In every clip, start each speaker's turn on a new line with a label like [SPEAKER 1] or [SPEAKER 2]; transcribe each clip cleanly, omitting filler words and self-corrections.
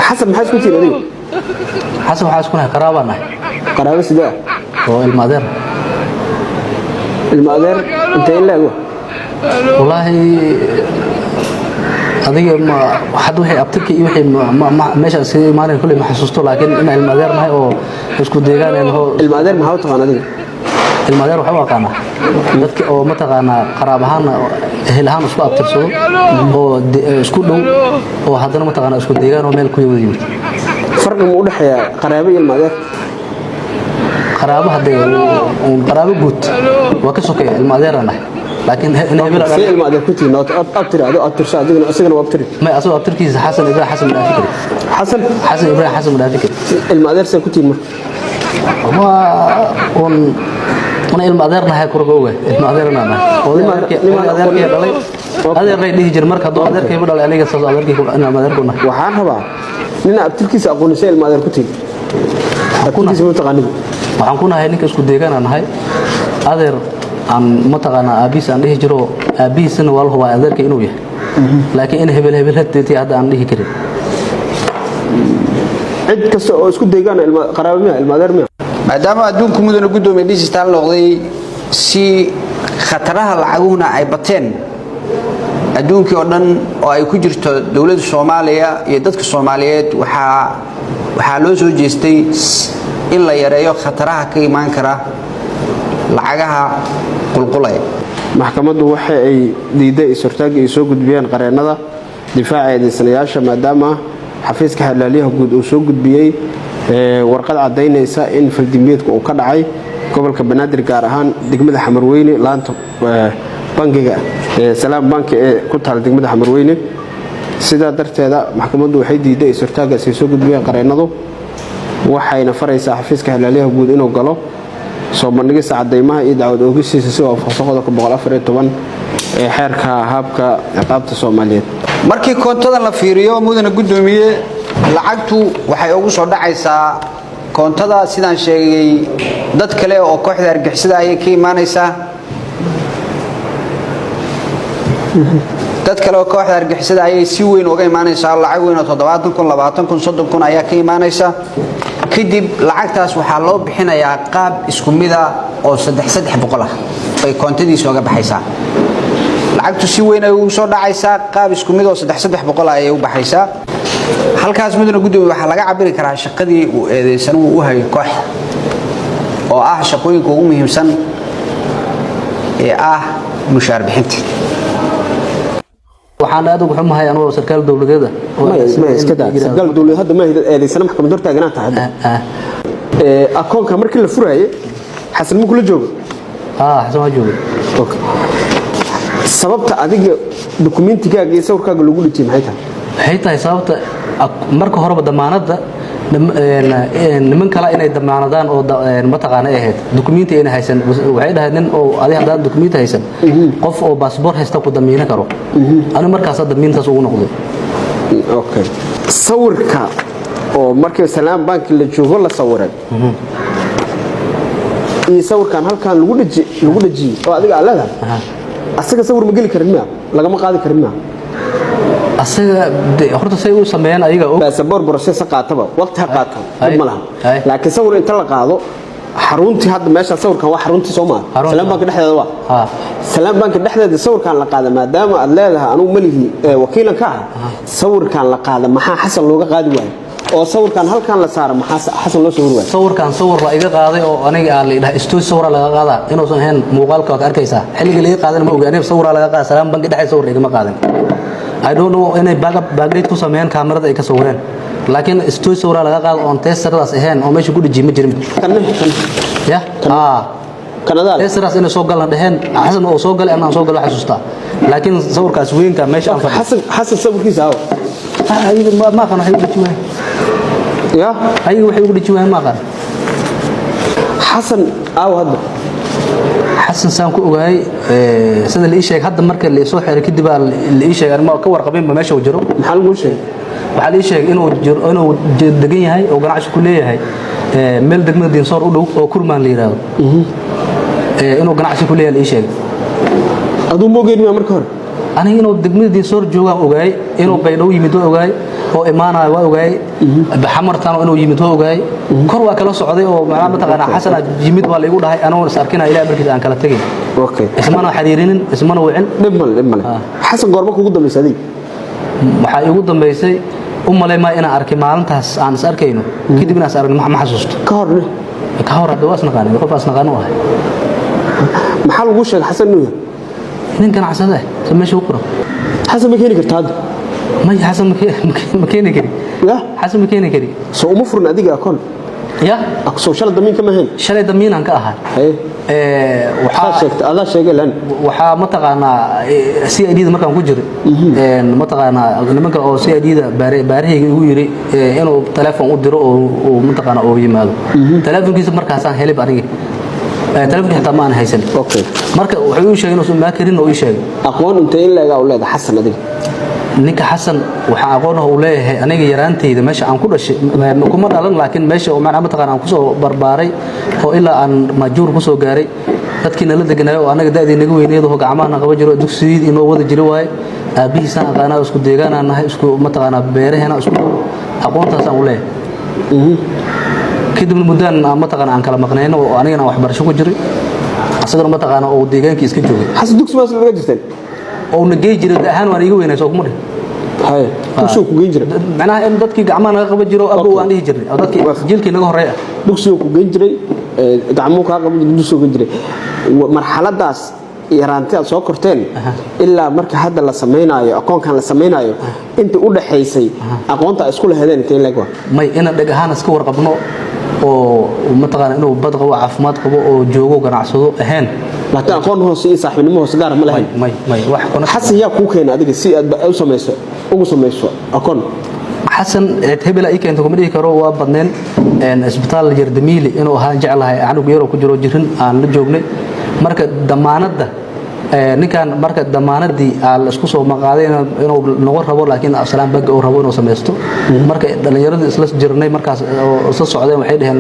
[SPEAKER 1] حسب ما حاسكو تيري
[SPEAKER 2] حسب حاسكونها قرابنا
[SPEAKER 1] قرابة سدا
[SPEAKER 2] هو المادر
[SPEAKER 1] انت إلا هو
[SPEAKER 2] والله هذه ما حد وحي أبتكي وحي ما ماشي سي ما كل ما حسسته لكن إن المادر ما هو اسكو ديجان إنه
[SPEAKER 1] المادر ما هو تقانا دي
[SPEAKER 2] المادر وحوا قانا dadka oo ma taqaana qarabahan helahan isku abtirsado oo isku dhow oo hadana ma taqaana isku deegaan oo meel ku yimid
[SPEAKER 1] farqi ma u dhaxeeya qaraabo iyo ilmaadeer
[SPEAKER 2] qaraabo hadee qaraabo guud waa ka sokeeya ilmaadeerana laakiin in hebel
[SPEAKER 1] si ilmaadeer ku tii noot abtir abtirsa adigana waa abtir
[SPEAKER 2] ma asoo abtirkiisa xasan ibrahim xasan mudaafikri xasan ibrahim xasan mudaafikri
[SPEAKER 1] ilmaadeer say ku tii ma
[SPEAKER 2] أنا المقدار نهاية كرجوة المقدار أنا المقدار كي دلي هذا الرئيس يجر مركز دو المقدار كي بدل عليه قصة المقدار كي أنا المقدار كنا
[SPEAKER 1] وحنا بقى لنا أبتكي سأقول شيء المقدار كتير أكون اسمه تغني
[SPEAKER 2] وحنكون هاي نكس كديجان أنا هاي هذا عن متغنى أبيس عنده يجرو أبيس إنه والله هو المقدار كي إنه لكن إنه هبل هتتي هذا عنده كده
[SPEAKER 1] عد كسر اسكو ديجان القرابة مية المقدار مية
[SPEAKER 3] maadaama adduunku mudana gudoomiye digital noqday si khataraha lacaguna ay bateen adduunka oo dhan oo ay ku jirto dawladda Soomaaliya iyo dadka Soomaaliyeed waxa loo soo jeestay in la yareeyo khataraha ka iman kara lacagaha qulqulay
[SPEAKER 1] maxkamaddu waxa ay diiday isirtaaga ay soo gudbiyeen qareenada difaaceeda isnayaasha maadaama xafiiska xalaaliyaha guud uu soo gudbiyay warqad cadeynaysa in faldimbeedku uu ka dhacay gobolka Banaadir gaar ahaan degmada Xamarweyne laanta bangiga Salaam Bank ee ku taal degmada Xamarweyne sida darteeda maxkamaddu waxay diiday isirtaaga ay soo gudbiyeen qareenadu waxayna faraysaa xafiiska xalaaliyaha guud inuu galo soo bandhigista cadeymaha iyo dacwad oogisiisa si waafaqsan qodobka 414 ee xeerka habka ciqaabta Soomaaliyeed
[SPEAKER 3] markii koontada la fiiriyo mudana gudoomiye lacagtu waxay ugu soo dhacaysaa koontada sidaan sheegay dad kale oo kooxda argixisada ay ka iimaanaysaa dad kale oo kooxda argixisada ay si weyn uga iimaanaysaa lacag weyn oo 70 kun 20 kun 30 kun ayaa ka iimaanaysa kadib lacagtaas waxaa loo bixinayaa qaab isku mid ah oo 300 ah ay koontadiisa uga baxaysaa lacagtu si weyn ay ugu soo dhacaysaa qaab isku mid oo 300 ay u baxaysaa halkaas mudana gudoomiye waxa laga cabiri karaa shaqadii uu eedeysan uu hayo koox oo ah shaqooyinka ugu muhiimsan ee ah mushaar bixinta
[SPEAKER 2] waxaan aad ugu xumahay anoo sarkaal dawladeeda
[SPEAKER 1] ma iska daa sarkaal dawladeed hadda ma eedeysan maxkamad horta taagana tahay akoonka markii la furayay xasan ma kula joogo
[SPEAKER 2] xasan waa joogo
[SPEAKER 1] okay sababta adiga dokumeentigaaga iyo sawirkaaga lagu dhijiyay maxay tahay
[SPEAKER 2] waxay tahay sababta marka horeba damaanada niman kale inay damaanadaan oo ma taqaana ahayd dokumenti ay haysan waxay dhahay nin oo adiga hadda dokumenti haysan qof oo passport haysta ku damiina karo ana markaas damiintaas ugu noqday
[SPEAKER 1] okay sawirka oo markii Salaam Bank la joogo la sawiray iyo sawirkan halkan lagu dhiji oo adiga alada asaga sawir ma gali karin ma laga ma qaadi karin ma
[SPEAKER 2] asaga horta say u sameeyaan ayaga oo
[SPEAKER 1] passport process qaataba waqti qaata ma laha laakiin sawir inta la qaado xaruntii hadda meesha sawirkan waa xaruntii Soomaaliya Salaam Bank dhexdeeda waa Salaam Bank dhexdeeda sawirkan la qaado maadaama aad leedahay anigu malihi wakiilan ka ah sawirkan la qaado maxaa xasan looga qaadi waayo oo sawirkan halkan la saaro maxaa xasan loo sawir waayo
[SPEAKER 2] sawirkan sawir la iga qaaday oo aniga aan leeyahay istoo sawir laga qaadaa inuusan ahayn muuqaalka ka arkaysa xilliga la qaadan ma ogaanay sawir laga qaaday Salaam Bank dhexdeeda sawir igama qaadan I don't know inay baagreed ku sameeyaan kaamirada ay ka sawireen laakiin istoo sawir laga qaado on testeradaas ahayn oo meesha ku dhijin ma jirin ya
[SPEAKER 1] Canada
[SPEAKER 2] testeradaas inay soo galaan dhaheen xasan oo soo galay aan soo galo xasuusta laakiin sawirkaas weynka meesha aan fadhiyo
[SPEAKER 1] xasan sawirkiisa
[SPEAKER 2] ayaga ma qana waxay u dhijiyeen
[SPEAKER 1] ya
[SPEAKER 2] ayaga waxay u dhijiyeen ma qana
[SPEAKER 1] xasan hadda
[SPEAKER 2] حسن سام ku ogaay sida la ii sheeg hadda marka la soo xiray kadib la ii sheeg arimo ka warqabeen ma meesha uu jiro
[SPEAKER 1] maxaa lagu sheegay
[SPEAKER 2] waxa la ii sheeg inuu degan yahay oo ganacsi ku leeyahay meel degmada Dinsoor u dhow oo Kurmaan la yiraahdo inuu ganacsi ku leeyahay la ii sheeg
[SPEAKER 1] aduu moogeen marka hore
[SPEAKER 2] aniga inuu degmada Dinsoor jooga ogaay inuu baydhow yimid ogaay oo imaanaya waa ogaay baxamartan inuu yimid waa ogaay kor waa kala socday oo macna mataqaana xasan yimid waa la igu dhahay anoo is arkina ilaa markii aan kala tagay
[SPEAKER 1] okay
[SPEAKER 2] ismana xariirinin ismana wicin
[SPEAKER 1] dhibmal xasan goorma kugu dambeysay adiga
[SPEAKER 2] waxa igu dambeysay umaleema inaan arkay maalintaas aan is arkayno kadib inaan is aragno ma xasuusto
[SPEAKER 1] ka hor
[SPEAKER 2] hadda waa isnaqaan qof asnaqaan waa
[SPEAKER 1] maxaa lagu sheegay xasan nuur
[SPEAKER 2] ninkan xasada sameesho qoro
[SPEAKER 1] xasan ma keeni kartaa
[SPEAKER 2] ما حسن مكاني كري
[SPEAKER 1] يا
[SPEAKER 2] حسن مكاني كري
[SPEAKER 1] سو مفرن أديك أكون
[SPEAKER 2] يا
[SPEAKER 1] سو شل دمين كم هن
[SPEAKER 2] شل دمين أنك أهل
[SPEAKER 1] وحا هذا شيء لان
[SPEAKER 2] وحا متقنا سي أديد مكان كجري متقنا لما كان أو سي أديد باره يقولي إنه تلفون أدرو ومتقنا أو يماله تلفون كيس مركز عن هلب أني تلفون حتى ما أنا هيسل
[SPEAKER 1] أوكي
[SPEAKER 2] مركز وحيو شيء إنه ما كرين أو شيء
[SPEAKER 1] أقوان أنت إلا يا أولاد حسن أديك
[SPEAKER 2] ninka xasan waxa aqoon u leeyahay aniga yaraantayda meesha aan ku dhashay kuma dhalan laakiin meesha oo macna mataqaan aan ku soo barbaaray oo ilaa aan majuur ku soo gaaray dadkii nala deganaayo oo anaga daadii naga weyneedo gacmaha qaba jiro dugsiid inoo wada jiro waay aabihiisa aqaana isku deegaana nahay isku mataqaan beeraheena isku aqoontaas aan u leeyahay kadib muddan mataqaan aan kala maqnayno oo anigana waxbarasho ku jiray asagana mataqaan oo deegaankii iska joogay
[SPEAKER 1] xasan dugsi ma laga jirteen
[SPEAKER 2] oo nagay jiray ahaan waan iga weynaa soo kuma dhig
[SPEAKER 1] hay dugsiga ku geyn jiray
[SPEAKER 2] macnaha in dadkii gacmaha naga qaba jiro abo waan dhihi jirnay oo dadkii jilkii naga horeeya
[SPEAKER 1] dugsiga ku geyn jiray gacmuhu ka qaba jiray dugsiga ku jiray marxaladaas yaraantii aad soo korteen ilaa marka hadda la sameeynayo aqoonkan la sameeynayo inta u dhaxaysay aqoonta isku lahaydeen intee leeg waa
[SPEAKER 2] may ina dhagahaan iska warqabno oo mataqaan inuu bad qabo caafimaad qabo oo joogo ganacsado ahaan
[SPEAKER 1] laakiin aqoon hoose iyo saaxiibnimo hoose gaar ma lahayn
[SPEAKER 2] may wax kuna
[SPEAKER 1] xasan yaa ku keenay adiga si aad u sameeyso ugu sameeyso aqoon
[SPEAKER 2] xasan hebel ay keento kuma dhigi karo waa badneen isbitaal Jardamiili inuu ahaan jeclahay anug yar oo ku jiro jirin aan la joognay marka damaanada ninkan marka damaanadii aan isku soo maqaaday inuu noqon rabo laakiin aslaan bag oo rabo inuu sameesto marka dhalinyarada isla jirnay markaas oo soo socdeen waxay dhaheen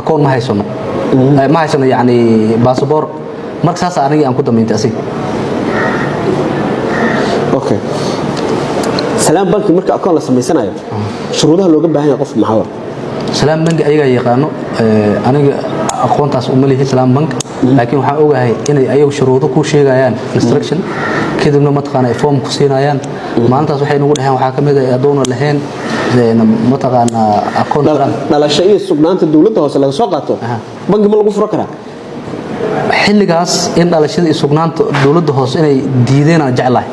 [SPEAKER 2] aqoon ma haysano yani passport markaas aniga aan ku dameentay asig
[SPEAKER 1] okay salaam banki marka aqoon la sameysanayo shuruudaha looga baahan yahay qof maxaa
[SPEAKER 2] salaam banki ayaga yaqaano aniga aqoontaas uma leeyahay salaam banki laakiin waxa ogahay inay ayagu shuruudo ku sheegayaan instruction kadibna mataqaana ay form ku siinayaan maalintaas waxay nagu dhahaan waxa kamid ah adoon lahayn mataqaana aqoon
[SPEAKER 1] dhalasho iyo sugnaanta dawladda hoose laga soo qaato banki ma lagu furo karaa
[SPEAKER 2] xilligaas in dhalashada iyo sugnaanta dawladda hoose inay diideen aan jeclahay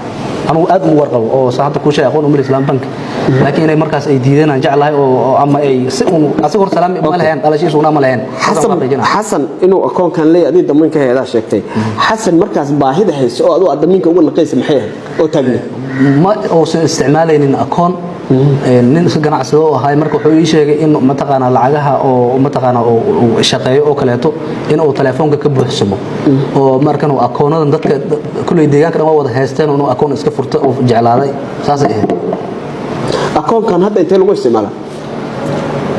[SPEAKER 2] anu aad u warqabo oo saxda ku sheegay aqoon umil islaam bank laakiin inay markaas ay diideen aan jeclahay oo ama ay si uu asagoo salaam ma lahayn dhalashada sugnaa ma lahayn
[SPEAKER 1] xasan inuu aqoon kan leeyahay damanka heedaa sheegtay xasan markaas baahida hayso oo adu damanka ugu naqaysa maxay oo taagna
[SPEAKER 2] ma oo isticmaalaynin aqoon nin iska ganacsado oo ahay marka wuxuu ii sheegay in mataqaana lacagaha oo mataqaana oo shaqeeyo oo kaleeto in uu telefoonka ka buuxsamo oo markan uu aqoonadan dadka kulay deegaanka dhan wada haysteen oo aqoon iska furto oo jeclaaday saas ay
[SPEAKER 1] aqoonkan hadda intee lagu isticmaalaa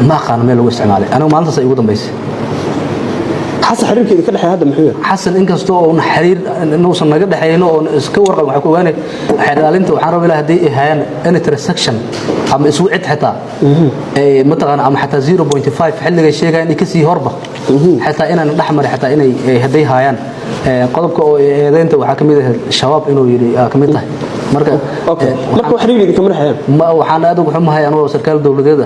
[SPEAKER 2] ma aqaan meel lagu isticmaalay anigu maalintaas ay ugu dambeysay
[SPEAKER 1] xasan xiriirkeeda ka dhaxay hadda muxuu yahay
[SPEAKER 2] xasan inkastoo oo xiriir inuusan naga dhaxayno oo iska warqab waxa ku ogaanay xiraalinta waxaan rabaa hadii ay hayaan any transaction ama isku cid xitaa mataqaana ama xataa 0.5 xilliga sheegay in ka sii horba xataa inaan dhaxmar xataa inay haday hayaan qodobka oo eedeynta waxa kamid ah shabaab inuu yiri kamid tahay marka xiriirkeeda kamid ah ma waxaan aad ugu xumahay anoo sarkaal dawladeed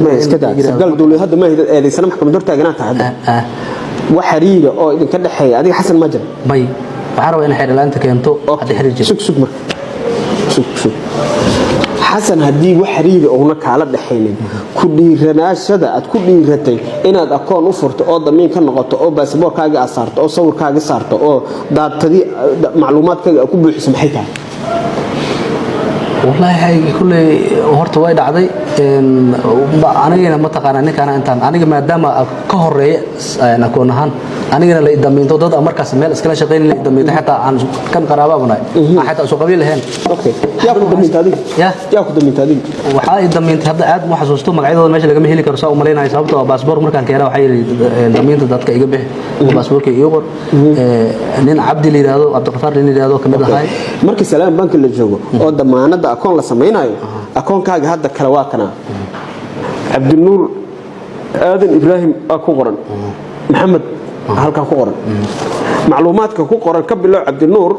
[SPEAKER 1] ma iska daa sarkaal dawladeed hadda ma eedeysana maxkamad horta taagnaanta hadda وحريرة أو إذا كده حي هذه حسن مجرى
[SPEAKER 2] ماي وحروا إن حير الآن تكنتو هذا حرير جد
[SPEAKER 1] سك ما سك حسن هدي وحريرة أو هناك على الحين كل رناش هذا كل رتي إن هذا أكون أفرت أو ضمين كان نقطة أو بس بور كاجي أصارت أو صور كاجي صارت أو ده تدي معلومات كاجي أكون بحسم حكاية
[SPEAKER 2] والله هاي كل هرت وايد عادي أنا ما تقارن أنا أنت أنا ما دام كهرة نكون هان أنا اللي دمين تودد أمريكا سميل إسكال شقين اللي دمين حتى عن كم قرابة بناي حتى سوق قبيل هن
[SPEAKER 1] أوكي يا أخو دمين تادي يا أخو دمين تادي
[SPEAKER 2] وحاي دمين هذا عاد ما حسوسته مقعد هذا ماشي لقمه هيلي كرساء وملينا يسابته باسبور مركان كيرا وحي دمين تدات كيجبه وباسبور كيوبر نين عبد اللي هذا عبد الغفار اللي هذا كم هذا هاي
[SPEAKER 1] مركز سلام بنك اللي جوه أو دمانة akoon la samaynayo akoonkaaga hadda kale waa kana cabdinuur aadan ibraahim ku qoran maxamed halkan ku qoran macluumaadka ku qoran ka bilow cabdinuur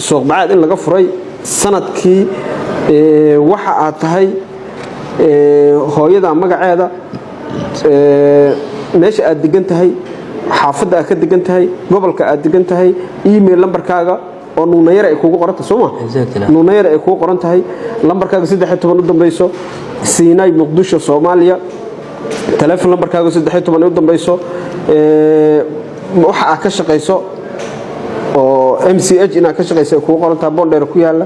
[SPEAKER 1] suuq bacaad in laga furay sanadkii waxa aad tahay hooyada magaceeda meesha aad degan tahay xaafadda aad ka degan tahay gobolka aad degan tahay email lambarkaaga oo nuunayare ay kugu qoranta Soomaa nuunayare ay kugu qoran tahay lambarkaaga 13 u dambayso Siinay Muqdisho Soomaaliya telefoon lambarkaaga 13 u dambayso waxa aad ka shaqeyso oo MCH ina ka shaqeyso kugu qoranta bondheer ku yaala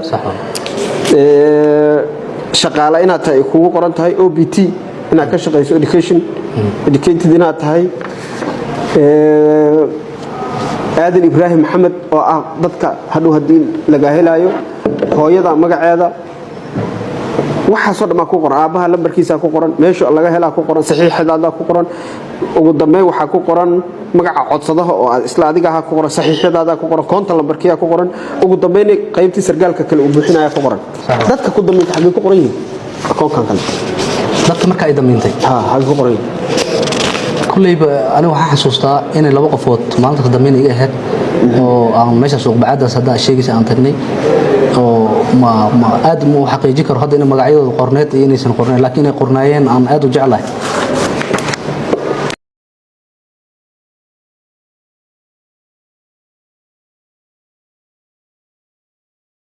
[SPEAKER 1] shaqaale inaad tahay kugu qoran tahay OBT inaad ka shaqeyso educated inaad tahay aadan ibraahim maxamed oo ah dadka hadhow hadii laga helayo hooyada magaceeda waxa soo dhamaa ku qoran aabaha lambarkiisa ku qoran meesha laga helaa ku qoran saxiixadaada ku qoran ugu dambeyn waxa ku qoran magaca codsadaha oo isla adiga ah ku qoran saxiixadaada ku qoran koonta lambarkiisa ku qoran ugu dambeyn qaybtii sargaalka kale u buuxinaya ku qoran dadka ku dambeynta xagee ku qoran yihiin akoonkan kale
[SPEAKER 2] dadka marka ay dambeeyay
[SPEAKER 1] xagee ku qoran
[SPEAKER 2] kullayba aniga waxa xasuustaa in laba qofood maalinta dambeyn iga ahayd oo aan meesha suuq bacaadaas hadda sheegaysa aan tagnay oo ma aad mu xaqiijin karo hadda in magacyadooda qorneed iyo inaysan qorneed laakiin ay qornaayeen aan aad u jeclahay